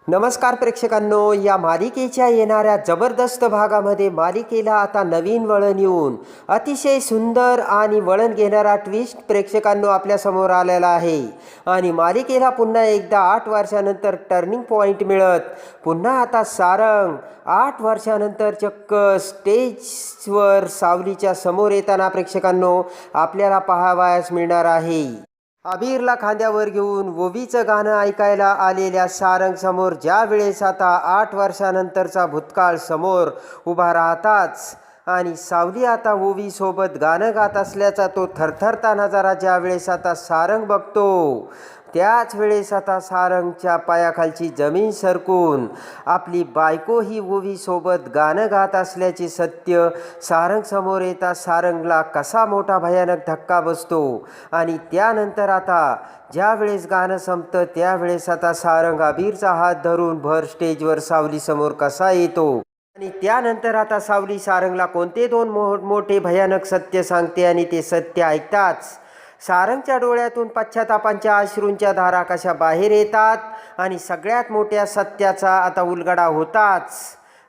नमस्कार प्रेक्षकांनो, या मालिकेच्या येणाऱ्या जबरदस्त भागामध्ये मालिकेला आता नवीन वळण येऊन अतिशय सुंदर आणि वळण घेणारा ट्विस्ट प्रेक्षकांनो आपल्यासमोर आलेला आहे. आणि मालिकेला पुन्हा एकदा 8 वर्षानंतर टर्निंग पॉईंट मिळत पुन्हा आता सारंग 8 वर्षानंतर चक्क स्टेजवर सावलीच्या समोर येताना प्रेक्षकांनो आपल्याला पाहावयास मिळणार आहे. अबीरला खांद्यावर घेऊन ओवीचं गाणं ऐकायला आलेल्या सारंग समोर ज्या वेळेस आता 8 वर्षानंतरचा भूतकाळ समोर उभा राहताच आणि सावली आता ओवीसोबत गाणं गात असल्याचा तो थरथरता नजारा ज्या वेळेस आता सारंग बघतो, त्याच वेळेस आता सारंगच्या पायाखालची जमीन सरकून आपली बायको ही ओवीसोबत गाणं गात असल्याचे सत्य सारंग समोर येता सारंगला कसा मोठा भयानक धक्का बसतो. आणि त्यानंतर आता ज्या वेळेस गाणं संपतं त्यावेळेस आता सारंग अबीरचा हात धरून भर स्टेजवर सावलीसमोर कसा येतो आणि त्यानंतर आता सावली सारंगला कोणते दोन मोठे भयानक सत्य सांगते. आणि ते सत्य ऐकताच सारंगच्या डोळ्यातून पश्चातापांच्या अश्रूंच्या धारा कशा बाहेर येतात आणि सगळ्यात मोठ्या सत्याचा आता उलगडा होताच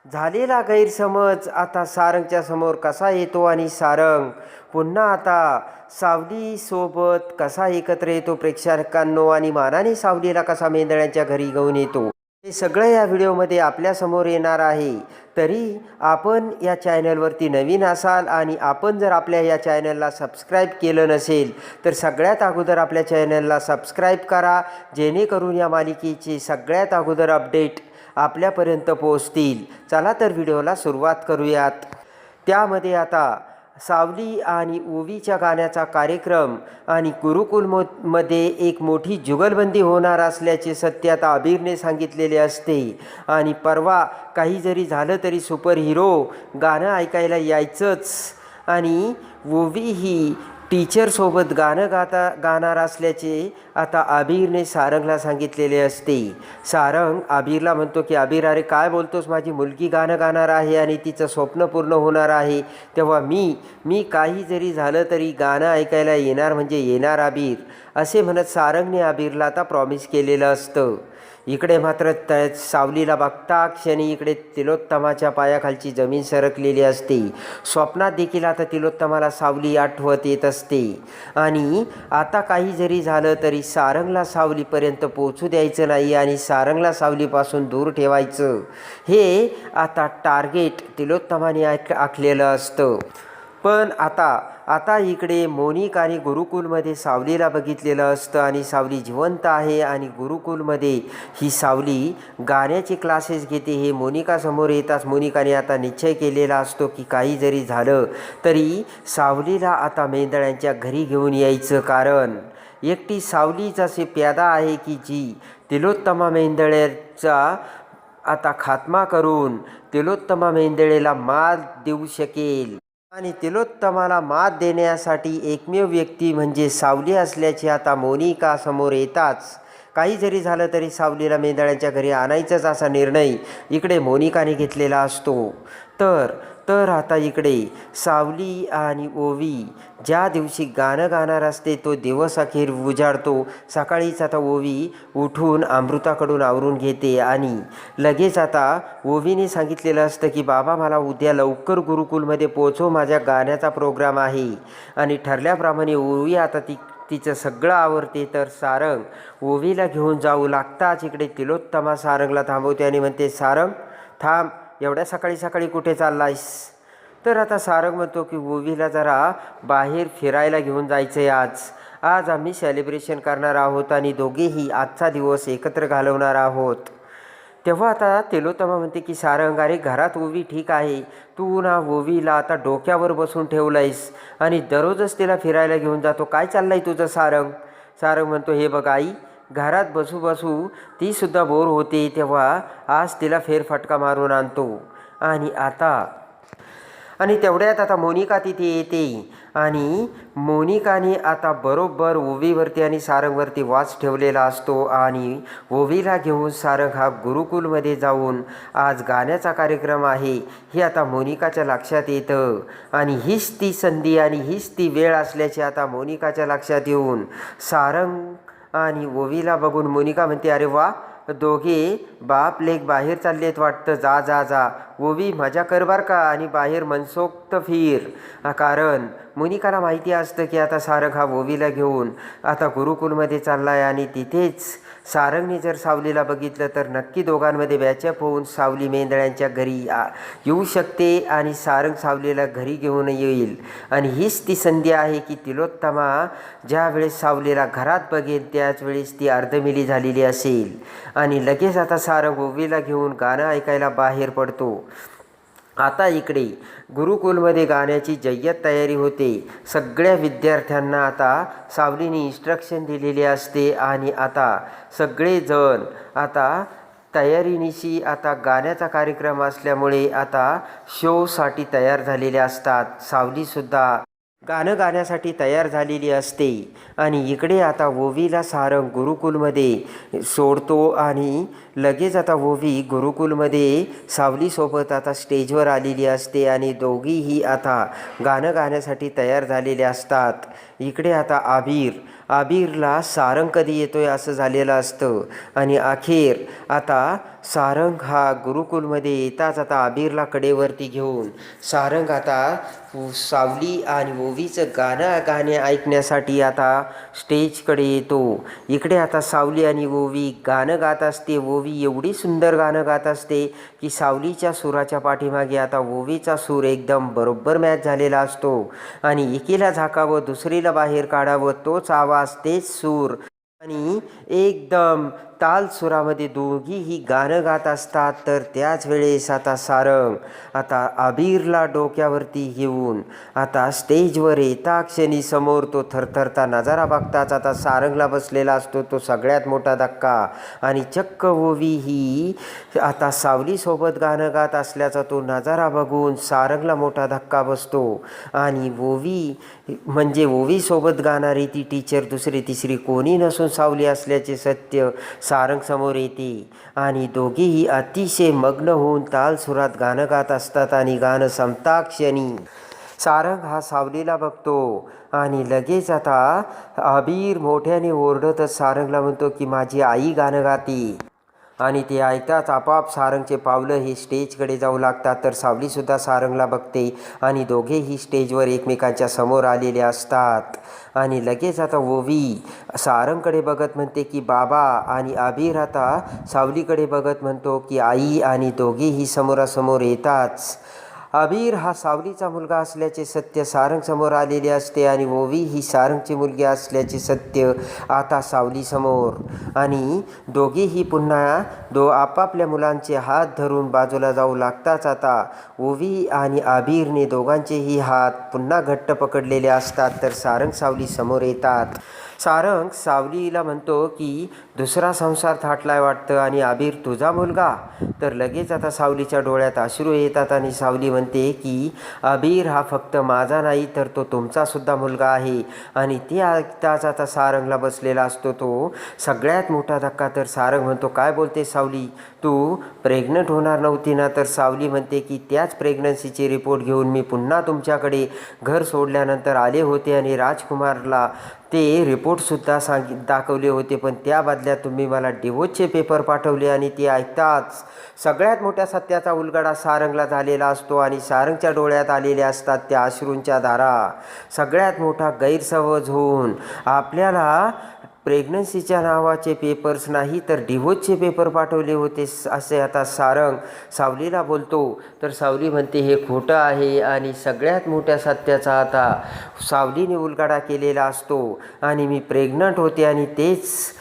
झालेला गैरसमज आता सारंगच्या समोर कसा येतो आणि सारंग पुन्हा आता सावलीसोबत कसा एकत्र येतो प्रेक्षकांनो, आणि मानाने सावलीला कसा मेंदळ्यांच्या घरी घेऊन येतो, हे सगळं या व्हिडिओमध्ये आपल्यासमोर येणार आहे. तरी आपण या चॅनलवरती नवीन असाल आणि आपण जर आपल्या या चॅनलला सबस्क्राईब केलं नसेल तर सगळ्यात अगोदर आपल्या चॅनलला सबस्क्राईब करा, जेणेकरून या मालिकेची सगळ्यात अगोदर अपडेट आपल्यापर्यंत पोहोचतील. चला तर व्हिडिओला सुरुवात करूयात. त्यामध्ये आता सावली आणि ओवीच्या गाण्याचा कार्यक्रम आणि गुरुकुलमध्ये एक मोठी जुगलबंदी होणार असल्याचे सत्य आता अबीरने सांगितलेले असते. आणि परवा काही जरी झालं तरी सुपर हिरो गाणं ऐकायला यायचंच आणि ओवी ही टीचरसोबत गाणं गाणार असल्याचे आता अबीरने सारंगला सांगितलेले असते. सारंग अबीरला म्हणतो की अबीर, अरे काय बोलतोस, माझी मुलगी गाणं गाणार आहे आणि तिचं स्वप्न पूर्ण होणार आहे, तेव्हा मी काही जरी झालं तरी गाणं ऐकायला येणार म्हणजे येणार अबीर, असे म्हणत सारंगने अबीरला आता प्रॉमिस केलेलं असतं. इकडे मात्र सावलीला बघता क्षणी इकडे तिलोत्तमाच्या पायाखालची जमीन सरकलेली असते. स्वप्नात देखील आता तिलोत्तमाला सावली आठवत येत असते. आणि आता काही जरी झालं तरी सारंगला सावलीपर्यंत पोहोचू द्यायचं नाही आणि सारंगला सावलीपासून दूर ठेवायचं, हे आता टार्गेट तिलोत्तमाने आखलेलं असतं. पण आता इकडे मोनिकाने गुरुकुलमध्ये सावलीला बघितलेलं असतं आणि सावली जिवंत आहे आणि गुरुकुलमध्ये ही सावली गाण्याचे क्लासेस घेते. हे मोनिकासमोर येताच मोनिकाने आता निश्चय केलेला असतो की काही जरी झालं तरी सावलीला आता मेंदळ्यांच्या घरी घेऊन यायचं, कारण एकटी सावलीच असे प्यादा आहे की जी तिलोत्तमा मेंदळेचा आता खात्मा करून तिलोत्तमा मेंदळेला मात देऊ शकेल. आणि तिलोत्तमाला मात देण्यासाठी एकमेव व्यक्ती म्हणजे सावली असल्याचे आता मोनिका समोर येताच काही जरी झालं तरी सावलीला मेंदळ्यांच्या घरी आणायचंच असा निर्णय इकडे मोनिकाने घेतलेला असतो. तर आता इकडे सावली आणि ओवी ज्या दिवशी गाणं गाणार असते तो दिवस अखेर उजाडतो. सकाळीच आता ओवी उठून अमृताकडून आवरून घेते आणि लगेच आता ओवीने सांगितलेलं असतं की बाबा, मला उद्या लवकर गुरुकुलमध्ये पोहोचव, माझ्या गाण्याचा प्रोग्राम आहे. आणि ठरल्याप्रमाणे ओवी आता तिचं सगळं आवरते. तर सारंग ओवीला घेऊन जाऊ लागताच इकडे तिलोत्तमा सारंगला थांबवते आणि म्हणते, सारंग थांब, एवढ्या सकाळी सकाळी कुठे चाललायस? तर आता सारंग म्हणतो की ओवीला जरा बाहेर फिरायला घेऊन जायचं आहे. आज आम्ही सेलिब्रेशन करणार आहोत आणि दोघेही आजचा दिवस एकत्र घालवणार आहोत. तेव्हा आता तिलोत्तमा म्हणते की सारंग, अरे घरात ओवी ठीक आहे, तू ना ओवीला आता डोक्यावर बसून ठेवलंयस आणि दररोजच तिला फिरायला घेऊन जातो, काय चाललंय तुझं? सारंग म्हणतो, हे बघ आई, घरात बसू तीसुद्धा बोर होते, तेव्हा आज तिला फेरफटका मारून आणतो. आणि तेवढ्यात आता मोनिका तिथे येते आणि मोनिकाने आता बरोबर ओवीवरती आणि सारंगवरती वाच ठेवलेला असतो. आणि ओवीला घेऊन सारंग हा गुरुकुलमध्ये जाऊन आज गाण्याचा कार्यक्रम आहे हे आता मोनिकाच्या लक्षात येतं. आणि हीच ती संधी आणि हीच ती वेळ असल्याचे आता मोनिकाच्या लक्षात येऊन सारंग आणि ओवीला बघून मोनिका म्हणते, अरे वा, दोघे बाप लेक बाहेर चाललेत वाटतं. जा जा जा ओवी मजा कर बर का आणि बाहेर मनसोक्त फिर. कारण मोनिकाला माहिती असतं की आता सारंग हा ओवीला घेऊन आता गुरुकुलमध्ये चालला आहे आणि तिथेच सारंगने जर सावलीला बघितलं तर नक्की दोघांमध्ये बॅचअप होऊन सावली मेंदळ्यांच्या घरी येऊ शकते आणि सारंग सावलीला घरी घेऊन येईल. आणि हीच ती संधी आहे की तिलोत्तमा ज्या वेळेस सावलीला घरात बघेल त्याच वेळेस ती अर्धमिली झालेली असेल. आणि लगेच आता सारंग ओवीला घेऊन गाणं ऐकायला बाहेर पडतो. आता इकडे गुरुकुलमध्ये गाण्याची जय्यत तयारी होते. सगळ्या विद्यार्थ्यांना आता सावलीने इन्स्ट्रक्शन दिलेली असते आणि आता सगळेजण आता तयारीनिशी आता गाण्याचा कार्यक्रम असल्यामुळे आता शोसाठी तयार झालेले असतात. सावलीसुद्धा गाणं गाण्यासाठी तयार झालेली असते. आणि इकडे आता ओवीला सारंग गुरुकुलमध्ये सोडतो आणि लगेच आता ओवी गुरुकुलमध्ये सावलीसोबत आता स्टेजवर आलेली असते आणि दोघीही आता गाणं गाण्यासाठी तयार झालेले असतात. इकडे आता आबिरला सारंग कधी येतोय असं झालेलं असतं. आणि अखेर आता सारंग हा गुरुकुलमध्ये येताच आता आबिरला कडेवरती घेऊन सारंग आता सावली आणि ओवीचं गाणे ऐकण्यासाठी आता स्टेजकडे येतो. इकडे आता सावली आणि ओवी गाणं गात असते. ओवी एवढी सुंदर गाणं गात असते की सावलीच्या सुराच्या पाठीमागे आता ओवीचा सूर एकदम बरोबर मॅच झालेला असतो. आणि एकीला झाकावं दुसरीला बाहेर काढावं तोच आवाज तेच सूर आणि एकदम ताल सुरामध्ये दोघीही गाणं गात असतात. तर त्याच वेळेस आता सारंग आता आबिरला डोक्यावरती घेऊन आता स्टेजवर येता क्षणी समोर तो थरथरता नजारा बघताच आता सारंगला बसलेला असतो तो सगळ्यात मोठा धक्का. आणि चक्क ओवी ही आता सावलीसोबत गाणं गात असल्याचा तो नजारा बघून सारंगला मोठा धक्का बसतो. आणि ओवी म्हणजे ओवीसोबत गाणारी ती टीचर दुसरी तिसरी कोणी नसून सावली असल्याचे सत्य सारंग समोर येते. आणि दोघेही अतिशय मग्न होऊन ताल सुरात गाणं गात असतात. आणि गाणं संपताक्षणी सारंग हा सावलीला बघतो आणि लगेच आता आबिर मोठ्याने ओरडतच सारंगला म्हणतो की माझी आई गाणं गाते. आणि ते ऐकताच आपोआप सारंगचे पावलं हे स्टेजकडे जाऊ लागतात. तर सावलीसुद्धा सारंगला बघते आणि दोघेही स्टेजवर एकमेकांच्या समोर आलेले असतात. आणि लगेच आता ओवी सारंगकडे बघत म्हणते की बाबा आणि आबिर आता सावलीकडे बघत म्हणतो की आई आणि दोघेही समोरासमोर येताच आबिर हा सावलीचा मुलगा असल्याचे सत्य सारंग समोर आलेले असते. आणि ओवी ही सारंगची मुलगी असल्याचे सत्य आता सावलीसमोर. आणि दोघेही पुन्हा आपापल्या मुलांचे हात धरून बाजूला जाऊ लागताच आता ओवी आणि आबिरने दोघांचेही हात पुन्हा घट्ट पकडलेले असतात. तर सारंग सावली समोर येतात. सारंग सावलीला म्हणतो की दुसरा संसार थाटलाय वाटतं आणि आबिर तुझा मुलगा. तर लगेच आता सावलीच्या डोळ्यात अश्रू येतात आणि सावली म्हणते की आबिर हा फक्त माझा नाही तर तो तुमचासुद्धा मुलगा आहे. आणि ते ऐकताच आता सारंगला बसलेला असतो तो सगळ्यात मोठा धक्का. तर सारंग म्हणतो काय बोलते सावली तू प्रेग्नंट होणार नव्हती ना. तर सावली म्हणते की त्याच प्रेग्नन्सीचे रिपोर्ट घेऊन मी पुन्हा तुमच्याकडे घर सोडल्यानंतर आले होते आणि राजकुमारला ते रिपोर्टसुद्धा दाखवले होते पण त्या बदल्यात तुम्ही मला डिवोर्सचे पेपर पाठवले. आणि ते ऐकताच सगळ्यात मोठ्या सत्याचा उलगडा सारंगला झालेला असतो आणि सारंगच्या डोळ्यात आलेल्या असतात त्या अश्रूंच्या धारा. सगळ्यात मोठा गैरसमज होऊन आपल्याला प्रेग्नन्सीच्या नावाचे पेपर्स नाही तर डिवोर्सचे पेपर पाठवले होते असे आता सारंग सावलीला बोलतो. तर सावली म्हणते हे खोटं आहे आणि सगळ्यात मोठ्या सत्याचा आता सावलीने उलगडा केलेला असतो. आणि मी प्रेग्नंट होते आणि तेच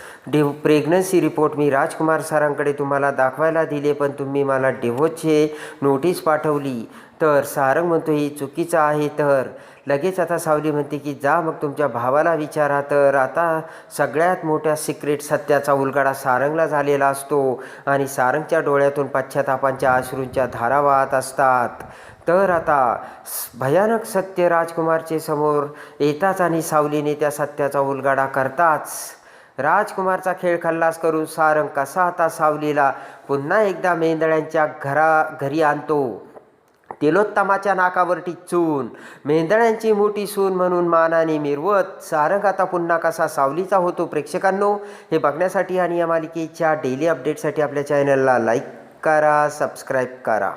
प्रेग्नन्सी रिपोर्ट मी राजकुमार सरांकडे तुम्हाला दाखवायला दिले पण तुम्ही मला डिवोर्सचे नोटीस पाठवली. तर सारंग म्हणतो ही चुकीचं आहे. तर लगेच आता सावली म्हणते की जा मग तुमच्या भावाला विचारा. तर आता सगळ्यात मोठ्या सिक्रेट सत्याचा उलगडा सारंगला झालेला असतो आणि सारंगच्या डोळ्यातून पश्चातापांच्या अश्रूंच्या धारा वाहत असतात. तर आता भयानक सत्य राजकुमारचे समोर येताच आणि सावलीने त्या सत्याचा उलगडा करताच राजकुमारचा खेळ खल्लास करून सारंग कसा आता सावलीला पुन्हा एकदा मेंदळ्यांच्या घरी आणतो तिलोत्तमाच्या नाकावर टिच्चून मेंदळ्यांची मोठी सून म्हणून मानाने मिरवत सारंग आता पुन्हा कसा सावलीचा होतो. प्रेक्षकांनो, हे बघण्यासाठी आणि या मालिकेच्या डेली अपडेटसाठी आपल्या चॅनलला लाईक करा, सबस्क्राईब करा.